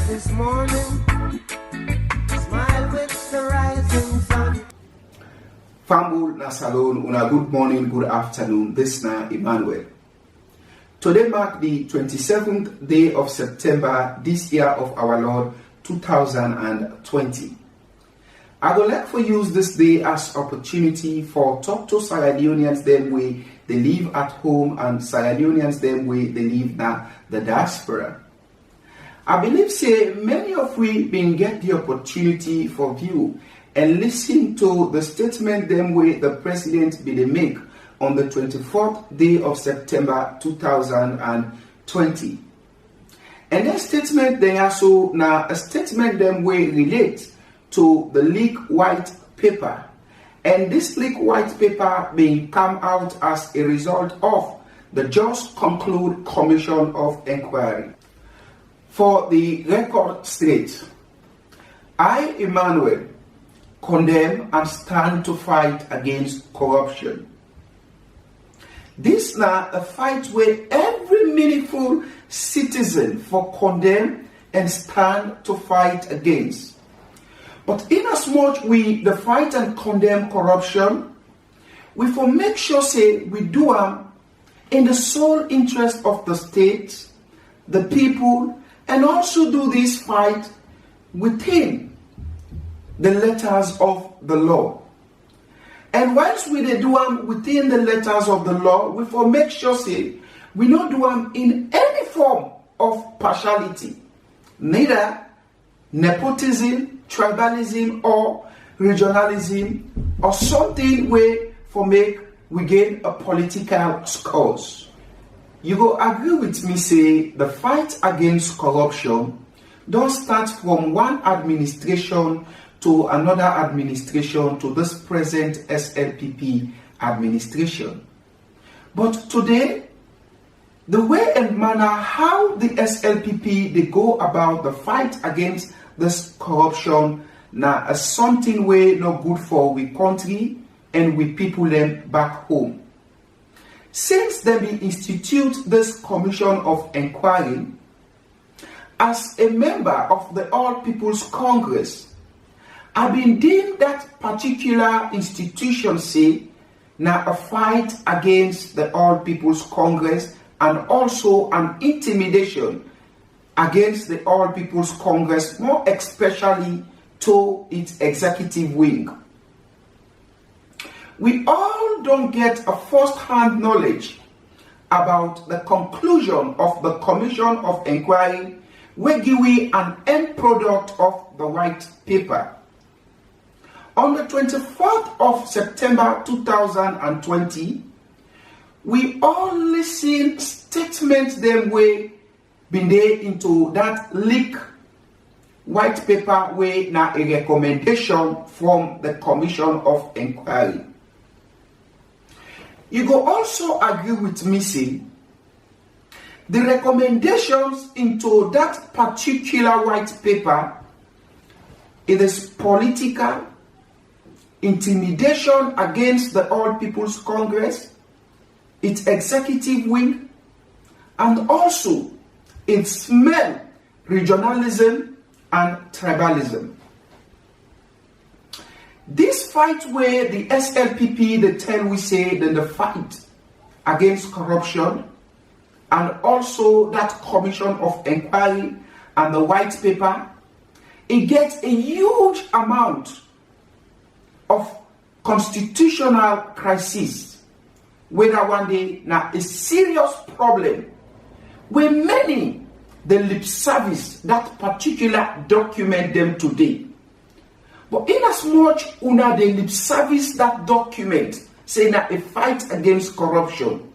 this morning. Smile with the rising sun. Fambul na salon, una good morning, good afternoon. This na Emmanuel. Today mark the 27th day of September this year of our Lord 2020. I would like to use this day as opportunity for talk to Sierra Leoneans them way they live at home and Sierra Leoneans them way they live now the diaspora. I believe say many of we been get the opportunity for view and listen to the statement them way the president be they make on the 24th day of September 2020. And that statement they also now a statement them way relate to the leak white paper, and this leak white paper being come out as a result of the Just Conclude Commission of Inquiry. For the record straight, I, Emmanuel, condemn and stand to fight against corruption. This now a fight where every meaningful citizen for condemn and stand to fight against. But inasmuch we the fight and condemn corruption, we for make sure say we do in the sole interest of the state, the people, and also do this fight within the letters of the law. And whilst we do within the letters of the law, we for make sure say we not do in any form of partiality, neither nepotism, tribalism, or regionalism, or something where for make we gain a political scores. You go agree with me say the fight against corruption don't start from one administration to another administration to this present SLPP administration. But today, the way and manner how the SLPP they go about the fight against this corruption now is something way not good for we country and we people them back home. Since they be institute this commission of inquiry, as a member of the All People's Congress, I've been deemed that particular institution say now a fight against the All People's Congress and also an intimidation against the All People's Congress, more especially to its executive wing. We all don't get a first-hand knowledge about the conclusion of the Commission of Inquiry, where give we an end product of the white paper. On the 24th of September 2020, we all listen statements them way been there into that leak white paper way now a recommendation from the Commission of Inquiry. You go also agree with me say the recommendations into that particular white paper, it is political intimidation against the All People's Congress, its executive wing, and also it smell regionalism and tribalism. This fight where the SLPP they tell we say that the fight against corruption and also that commission of inquiry and the white paper, it gets a huge amount of constitutional crisis, whether one day now a serious problem where many the lip service that particular document them today. But inasmuch una the lip service that document saying that a fight against corruption,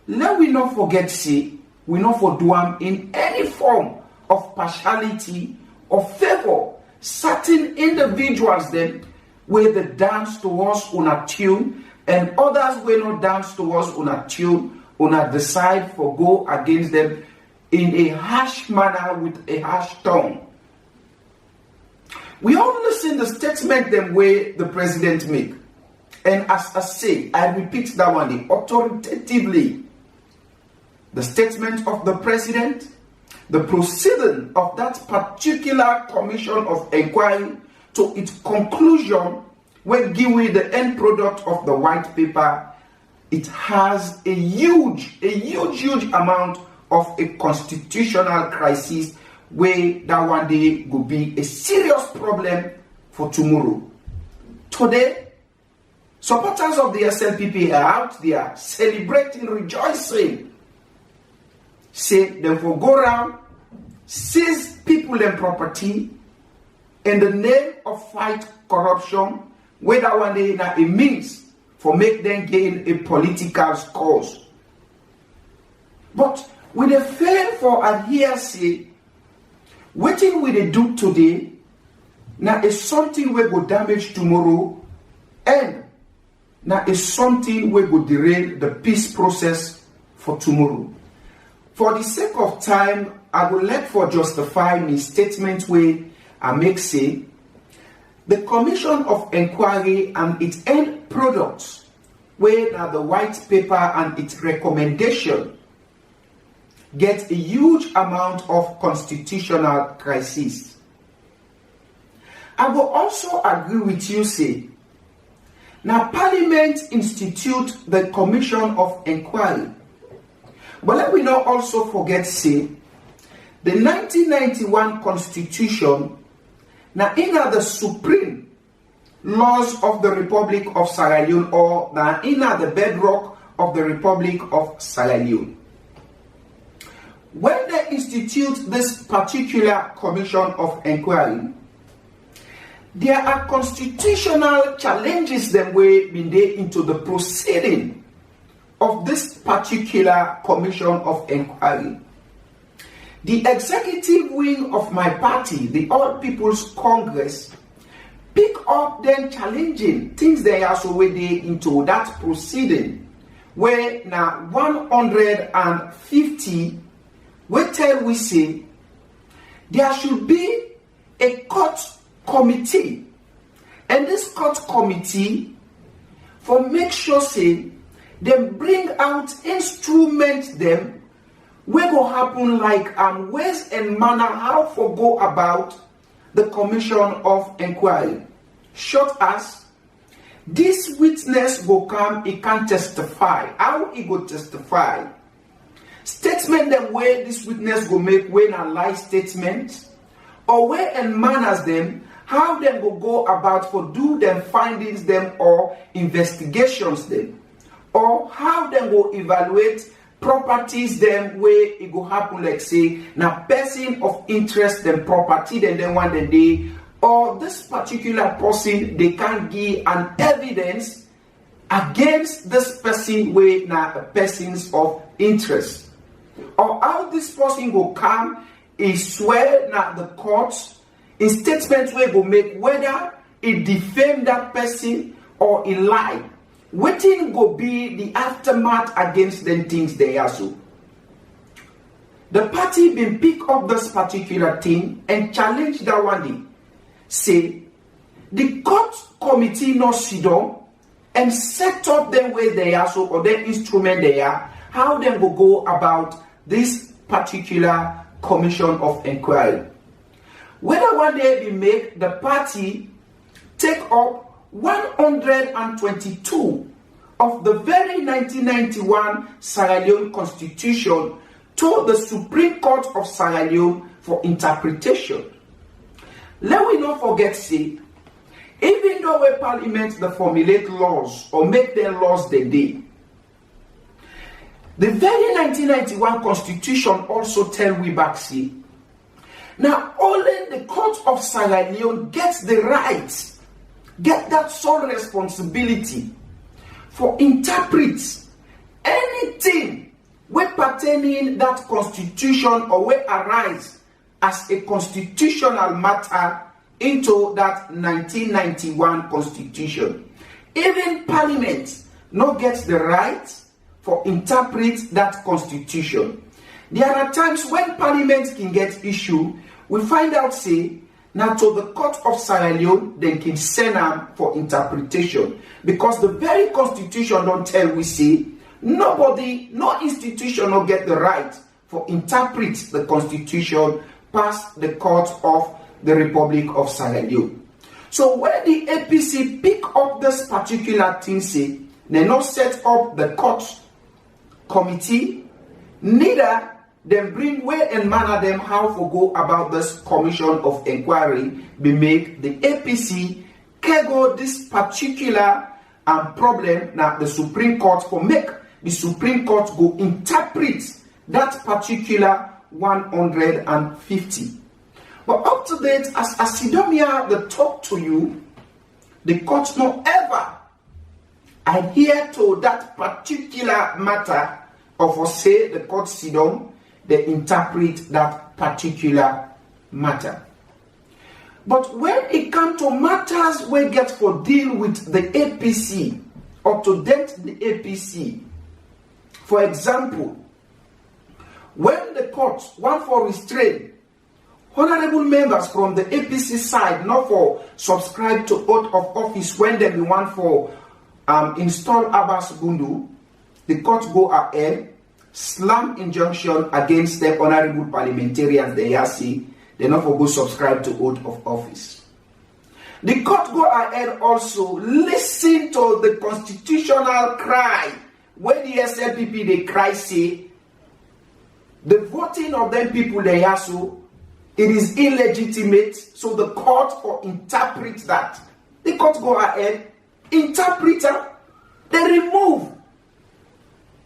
let we not forget see we not for do in any form of partiality or favor certain individuals then where they dance towards una tune and others will not dance towards una tune, una decide for go against them in a harsh manner with a harsh tone. We all listen the statement them way the president make. And as I say, I repeat that one authoritatively. The statement of the president the proceeding of that particular commission of inquiry to its conclusion when given the end product of the white paper, it has a huge amount of a constitutional crisis where that one day will be a serious problem for tomorrow. Today, supporters of the SLPP are out there celebrating, rejoicing. Say them for go around, seize people and property in the name of fight corruption, where that one day na a means for make them gain a political cause. But with the fail for adhere say, waiting we they do today, now is something we go damage tomorrow, and now is something we go derail the peace process for tomorrow. For the sake of time, I would like for justify my statement where I make say, the Commission of Inquiry and its end products, where now the white paper and its recommendation get a huge amount of constitutional crisis. I will also agree with you, say, now Parliament institute the Commission of Inquiry. But let me not also forget, say, the 1991 Constitution, now in the supreme laws of the Republic of Sierra Leone, or now in the bedrock of the Republic of Sierra Leone. When they institute this particular Commission of Inquiry, there are constitutional challenges that way been there into the proceeding of this particular Commission of Inquiry. The executive wing of my party, the All People's Congress, pick up then challenging things they are so way into that proceeding, where now 150 we tell we say there should be a court committee, and this court committee for make sure say they bring out instruments them we go happen like ways and manner how for go about the Commission of Inquiry. Short as this witness go come, he can testify. How he go testify? Statement them where this witness go make when a lie statement, or where and manners them, how them go about for do them findings them or investigations them, or how them go evaluate properties them where it go happen like say na person of interest them property then one the day, or this particular person they can give an evidence against this person where na a persons of interest, or how this person go come he swear na the courts in statements where go make whether he defame that person or he lie. Waiting go be the aftermath against them things they are so. The party been pick up this particular thing and challenge that one day. Say the court committee no sit down and set up them where they are so, or their instrument they are, how them go about this particular Commission of Inquiry. Whether one day we make the party take up 122 of the very 1991 Sierra Leone Constitution to the Supreme Court of Sierra Leone for interpretation. Let we not forget, say, even though we Parliament they formulate laws or make their laws the day, the very 1991 Constitution also tell we back, see, now only the Court of Sierra Leone gets the right, get that sole responsibility for interpret anything we pertaining that constitution or we arise as a constitutional matter into that 1991 constitution. Even Parliament no gets the right for interpret that constitution. There are times when Parliament can get issue, we find out say now to the Court of Sierra Leone, they can send them for interpretation. Because the very constitution don't tell we say, nobody, no institution will get the right for interpret the constitution past the court of the Republic of Sierra Leone. So when the APC pick up this particular thing, say, they not set up the court committee, neither them bring way and manner them how to go about this commission of inquiry, be make the APC go this particular problem now the Supreme Court for make the Supreme Court go interpret that particular 150. But up to date, as Sidomia the talk to you, the court no ever adhere to that particular matter of say the court Sidom, they interpret that particular matter. But when it comes to matters we get for deal with the APC or to dent the APC, for example, when the court want for restraint, honorable members from the APC side not for subscribe to oath of office when they want for install Abbas Gundu, the court go ahead, slam injunction against the honorable parliamentarians they see, they not for go subscribe to oath of office. The court go ahead also listen to the constitutional cry when the SLPP they cry say the voting of them people they are so it is illegitimate, so the court for interpret that. The court go ahead, interpreter, they remove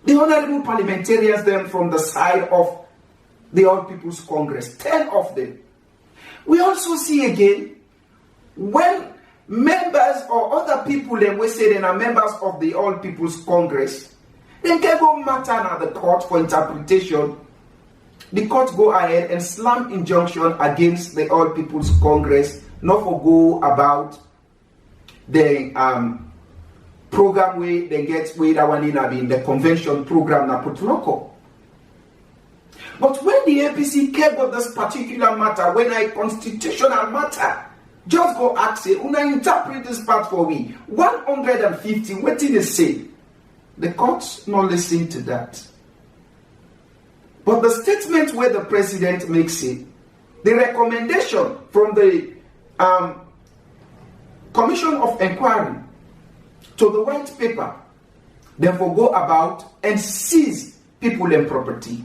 the honorable parliamentarians them from the side of the All People's Congress, 10 of them. We also see again, when members or other people then we say they are members of the All People's Congress, they can go matter at the court for interpretation. The court go ahead and slam injunction against the All People's Congress, not for go about the program where they get where that one in the convention program na Putroko. But when the APC care about this particular matter, when a constitutional matter, just go ask say, una interpret this part for we. 150, what did they say? The courts not listen to that. But the statement where the president makes it, the recommendation from the Commission of Inquiry to the white paper, therefore go about and seize people and property.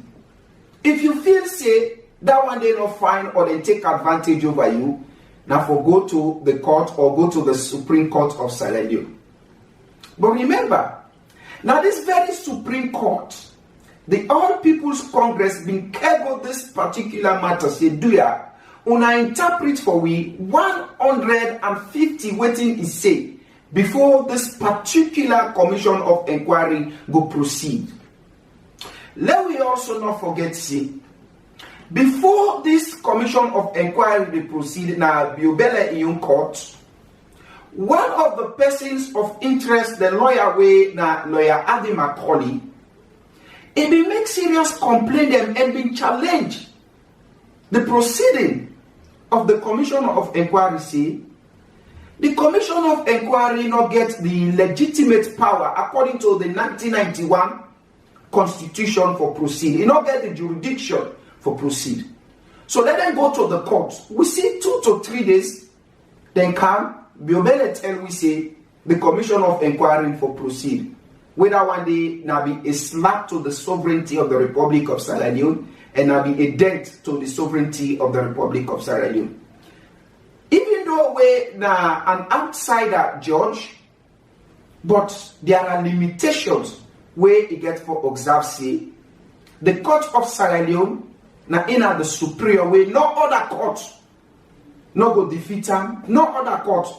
If you feel say that one they not fine or they take advantage over you, now for go to the court or go to the Supreme Court of Sierra Leone. But remember, now this very Supreme Court, the All People's Congress been careful this particular matter, say do ya, una interpret for we 150 waiting is say before this particular commission of inquiry go proceed. Let we also not forget see, before this commission of inquiry will proceed now Biobele in court, one of the persons of interest, the lawyer way na lawyer Adi Macaulay, it be make serious complaint them and be challenged the proceeding of the commission of inquiry. See, the commission of inquiry not get the legitimate power according to the 1991 constitution for proceed. It not get the jurisdiction for proceed. So let them go to the court. We see 2 to 3 days, then come Biobele tell we say the commission of inquiry for proceed. Whether one day now be a slap to the sovereignty of the Republic of Sierra Leone and now be a dent to the sovereignty of the Republic of Sierra Leone. Even though we now an outsider judge, but there are limitations where it gets for observe say the court of Sierra Leone now in the superior way, no other court no go defeat him, no other court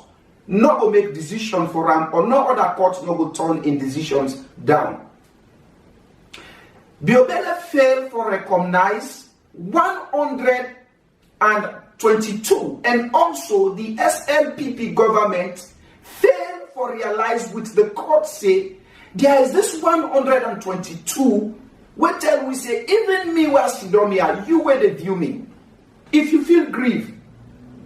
no go make decision for him, or no other court no go turn in decisions down. Biobele failed for recognize 122, and also the SLPP government failed for realize with the court say there is this 122 where tell we say even me was Sidomia, you were the view me. If you feel grief,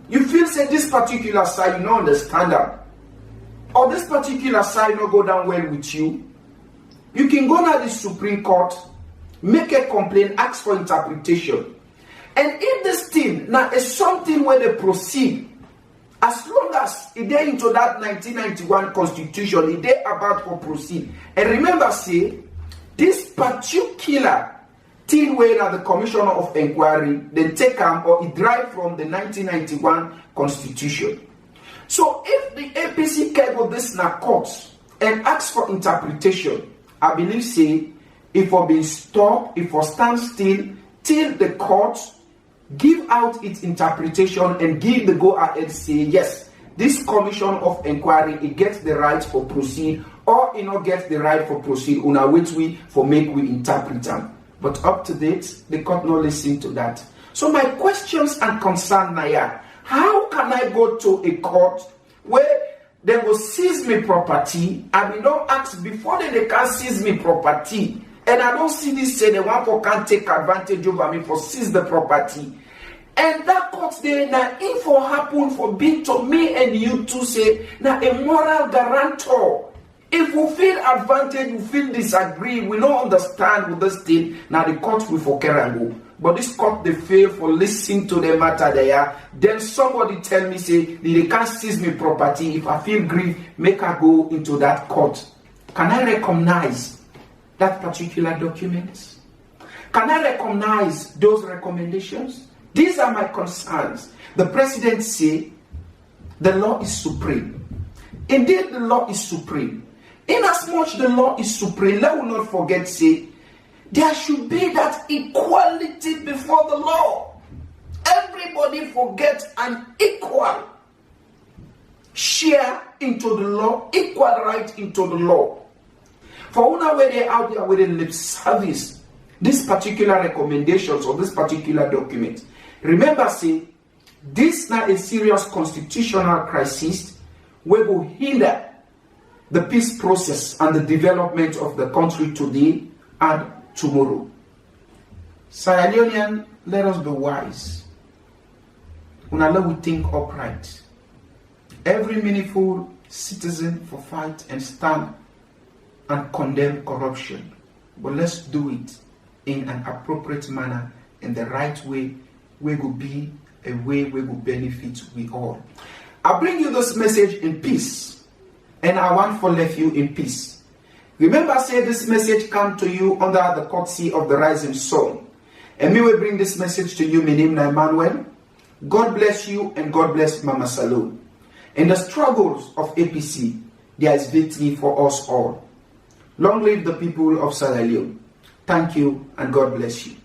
you feel say this particular side you don't understand that, or this particular side not go down well with you, you can go to the Supreme Court make a complaint, ask for interpretation. And if this thing now is something where they proceed, as long as it dey into that 1991 constitution, it dey about to proceed. And remember, say, this particular thing where the Commissioner of Inquiry, they take or it derived from the 1991 constitution. So if the APC cable this na court and ask for interpretation, I believe, say, if for being stopped, if for stand still, till the court give out its interpretation and give the go-ahead, say, yes, this Commission of Inquiry, it gets the right for proceed, or it not get the right for proceed, una which we for make we interpret them. But up to date, the court not listen to that. So my questions and concern now, how can I go to a court where they will seize me property, and we don't ask before they can seize me property, and I don't see this say the one for can take advantage over me for seize the property. And that court there now, if for happen for be to me and you to say now a moral guarantor. If we feel advantage, we feel disagree, we don't understand with this thing, now the court will for go. But this court they fail for listening to the matter there. Then somebody tell me say they can't seize me property. If I feel grief, make I go into that court. Can I recognize that particular document? Can I recognize those recommendations? These are my concerns. The president say the law is supreme. Indeed, the law is supreme. Inasmuch the law is supreme, let us not forget, say, there should be that equality before the law. Everybody forget an equal share into the law, equal right into the law. For una where they out there with a lip service, this particular recommendations or this particular document. Remember, say, this is not a serious constitutional crisis where will hinder the peace process and the development of the country today and tomorrow. Sierra Leonean, let us be wise. Let we think upright. Every meaningful citizen for fight and stand and condemn corruption. But let's do it in an appropriate manner, in the right way, where will be a way where will benefit we all. I bring you this message in peace, and I want to leave you in peace. Remember, say this message come to you under the courtesy of the Rising Sun. And me will bring this message to you, my name is Emmanuel. God bless you and God bless Mama Salone. In the struggles of APC, there is victory for us all. Long live the people of Sierra Leone. Thank you and God bless you.